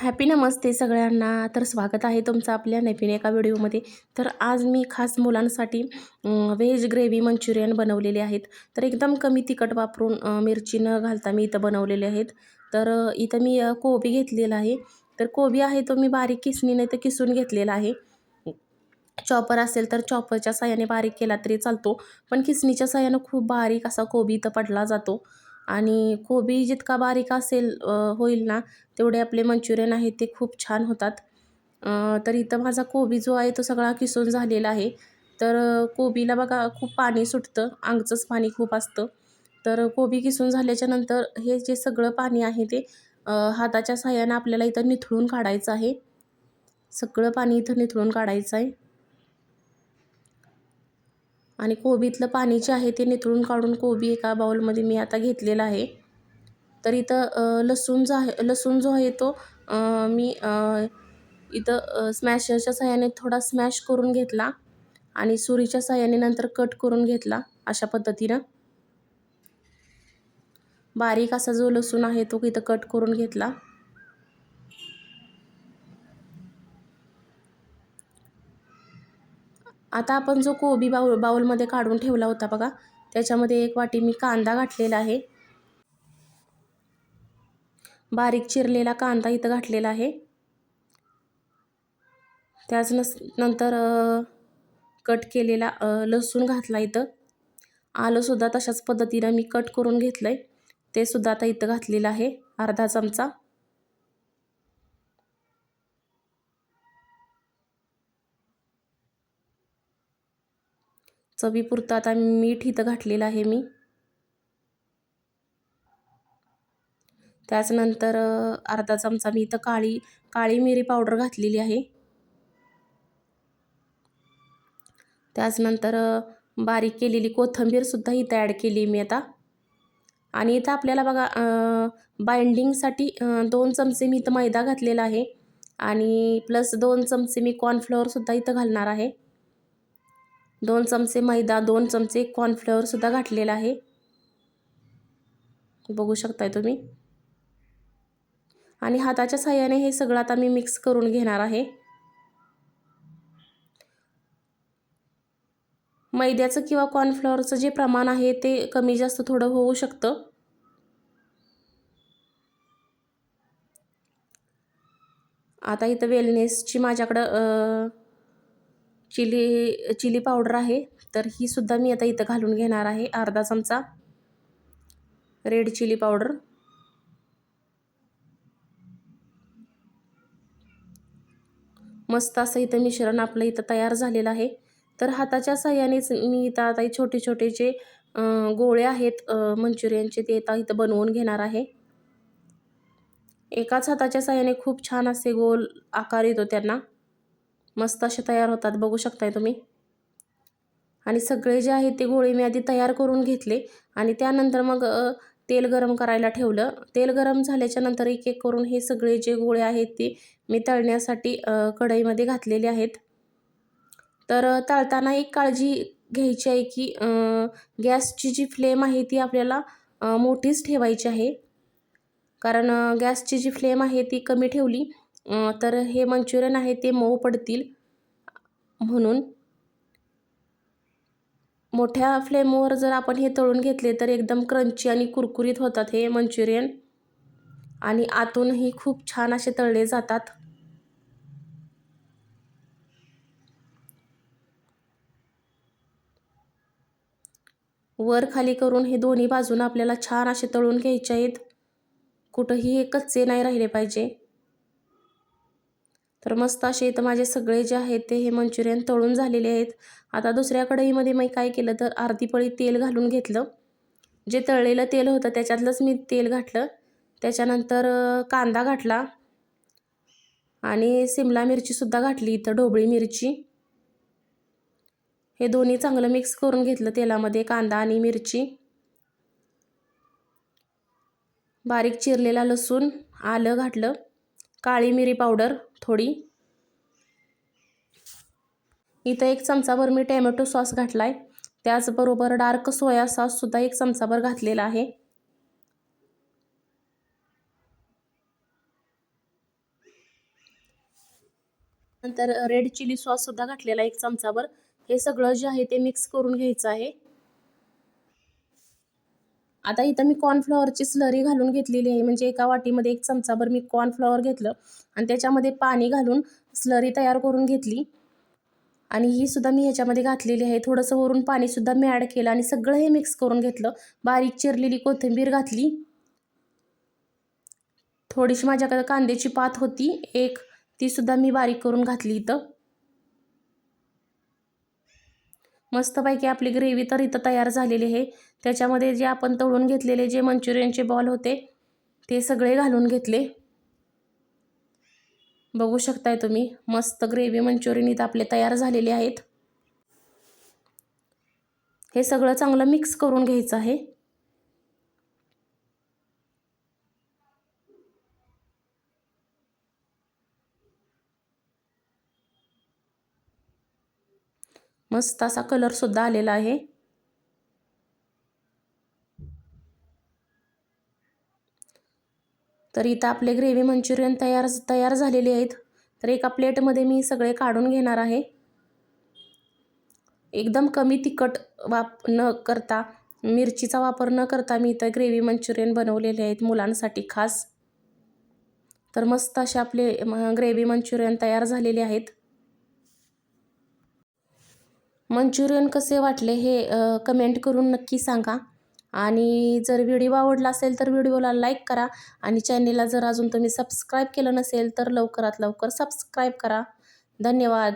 Happy नमस्ते सगळ्यांना. तर स्वागत आहे तुमचं आपल्या नवीन एका व्हिडिओमध्ये. तर आज मी खास मुलांसाठी व्हेज ग्रेव्ही मंचुरियन बनवलेले आहेत. तर एकदम कमी तिखट वापरून मिरची न घालता मी इथं बनवलेले आहेत. तर इथं मी कोबी घेतलेला आहे. तर कोबी आहे तो मी बारीक किसणीने तर किसून घेतलेला आहे. चॉपर असेल तर चॉपरच्या साहाय्याने बारीक केला तरी चालतो, पण किसणीच्या साहाय्यानं खूप बारीक असा कोबी इथं पडला जातो. आणि कोबी जितका बारीक असेल होईल ना, तेवढे आपले मंचुरियन आहेत ते खूप छान होतात. तर इथं माझा कोबी जो आहे तो सगळा किसून झालेला आहे. तर कोबीला बघा खूप पाणी सुटतं, अंगचंच पाणी खूप असतं. तर कोबी किसून झाल्याच्या नंतर हे जे सगळं पाणी आहे ते हाताच्या साहाय्यानं आपल्याला इथं निथळून काढायचं आहे. सगळं पाणी इथं निथळून काढायचं आहे. आणि कोबीतलं पाणी जे आहे ते निथळून काढून कोबी एका बाउलमध्ये मी आता घेतलेला आहे. तर इथं लसूण जो आहे तो मी इथं स्मॅशरच्या साहाय्याने थोडा स्मॅश करून घेतला आणि सुरीच्या साहाय्याने नंतर कट करून घेतला. अशा पद्धतीनं बारीक असा जो लसूण आहे तो इथं कट करून घेतला. आता आपण जो कोबी बाउलमध्ये काढून ठेवला होता बघा, त्याच्यामध्ये एक वाटी मी कांदा घातलेला आहे. बारीक चिरलेला कांदा इथं घातलेला आहे. त्याच नंतर कट केलेला लसूण घातला इथं. आलंसुद्धा तशाच पद्धतीनं मी कट करून घेतलं आहे, ते सुद्धा आता इथं घातलेलं आहे अर्धा चमचा. चवीपुरतं आता मीठ इथं घातलेलं आहे मी. त्याचनंतर अर्धा चमचा मी इथं काळी मिरी पावडर घातलेली आहे. त्याचनंतर बारीक केलेली कोथिंबीरसुद्धा इथं ॲड केली मी आता. आणि इथं आपल्याला बघा बाइंडिंगसाठी 2 चमचे मी इथं मैदा घातलेला आहे आणि प्लस 2 चमचे मी कॉर्नफ्लॉवरसुद्धा इथं घालणार आहे. 2 चमचे मैदा, 2 चमचे कॉर्नफ्लॉवरसुद्धा घातलेला आहे, बघू शकताय तुम्ही. आणि हाताच्या साहाय्याने हे सगळं आता मी मिक्स करून घेणार आहे. मैद्याचं किंवा कॉर्नफ्लॉवरचं जे प्रमाण आहे ते कमी जास्त थोडं होऊ शकतं. आता इथं वेलनेसची माझ्याकडं चिली पावडर आहे, तर ही सुद्धा मी आता इथं घालून घेणार आहे. अर्धा चमचा रेड चिली पावडर. मस्त असं इथं मिश्रण आपलं इथं तयार झालेलं आहे. तर हाताच्या साहाय्यानेच मी इथं आता छोटे छोटे जे गोळे आहेत मंचुरियनचे ते आता इथं बनवून घेणार आहे. एकाच हाताच्या साहाय्याने खूप छान असे गोल आकार येतो त्यांना, मस्त असे तयार होतात, बघू शकताय तुम्ही. आणि सगळे जे आहेत ते गोळे मी आधी तयार करून घेतले आणि त्यानंतर मग तेल गरम करायला ठेवलं. तेल गरम झाल्याच्या नंतर एक एक करून हे सगळे जे गोळे आहेत ते मी तळण्यासाठी कढईमध्ये घातलेले आहेत. तर तळताना एक काळजी घ्यायची आहे की गॅसची जी फ्लेम आहे ती आपल्याला मोठीच ठेवायची आहे. कारण गॅसची जी फ्लेम आहे ती कमी ठेवली तर हे मंचुरियन आहे ते मऊ पडतील. म्हणून मोठ्या फ्लेमवर जर आपण हे तळून घेतले तर एकदम क्रंची आणि कुरकुरीत होतात हे मंचुरियन आणि आतूनही खूप छान असे तळले जातात. वर खाली करून हे दोन्ही बाजूनं आपल्याला छान असे तळून घ्यायचे आहेत, कुठंही हे कच्चे नाही राहिले पाहिजे. तर मस्त असे इथं माझे सगळे जे आहेत ते हे मंचुरियन तळून झालेले आहेत. आता दुसऱ्या कढईमध्ये मी काय केलं तर अर्धी पळी तेल घालून घेतलं. जे तळलेलं तेल होतं त्याच्यातलंच मी तेल घातलं. त्याच्यानंतर कांदा घातला आणि सिमला मिरचीसुद्धा घातली इथं, ढोबळी मिरची. हे दोन्ही चांगलं मिक्स करून घेतलं तेलामध्ये, कांदा आणि मिरची. बारीक चिरलेला लसूण, आलं घातलं, काळी मिरी पावडर थोडी. इथं 1 चमचाभर मी टॅमॅटो सॉस घातला आहे. त्याचबरोबर डार्क सोया सॉससुद्धा 1 चमचाभर घातलेला आहे. नंतर रेड चिली सॉससुद्धा घातलेला 1 चमचाभर. हे सगळं जे आहे ते मिक्स करून घ्यायचं आहे. आता इथं मी कॉर्नफ्लॉवरची स्लरी घालून घेतलेली आहे. म्हणजे एका वाटीमध्ये 1 चमचाभर मी कॉर्नफ्लॉवर घेतलं आणि त्याच्यामध्ये पाणी घालून स्लरी तयार करून घेतली आणि ही सुद्धा मी ह्याच्यामध्ये घातलेली आहे. थोडंसं वरून पाणीसुद्धा मी ॲड केलं आणि सगळं हे मिक्स करून घेतलं. बारीक चिरलेली कोथिंबीर घातली. थोडीशी माझ्याकडे कांद्याची पात होती एक, तीसुद्धा मी बारीक करून घातली इथं. मस्तपैकी आपली ग्रेव्ही तर इथं तयार झालेली आहे. त्याच्यामध्ये जे आपण तळून घेतलेले जे मंचुरियनचे बॉल होते ते सगळे घालून घेतले. बघू शकताय तुम्ही मस्त ग्रेव्ही मंचुरियन इथं आपले तयार झालेले आहेत. हे सगळं चांगलं मिक्स करून घ्यायचं आहे. मस्त असा कलरसुद्धा आलेला आहे. तर इथं आपले ग्रेव्ही मंचुरियन तयार झालेले आहेत. तर एका प्लेटमध्ये मी सगळे काढून घेणार आहे. एकदम कमी तिखट न करता, मिरचीचा वापर न करता मी इथं ग्रेव्ही मंचुरियन बनवलेले आहेत मुलांसाठी खास. तर मस्त असे आपले ग्रेव्ही मंचुरियन तयार झालेले आहेत. मंचुरियन कसे वाटले हे कमेंट करून नक्की सांगा आणि जर व्हिडिओ आवडला असेल तर व्हिडिओला लाईक करा आणि चॅनेलला जर अजून तुम्ही सबस्क्राईब केलं नसेल तर लवकरात लवकर सबस्क्राईब करा. धन्यवाद.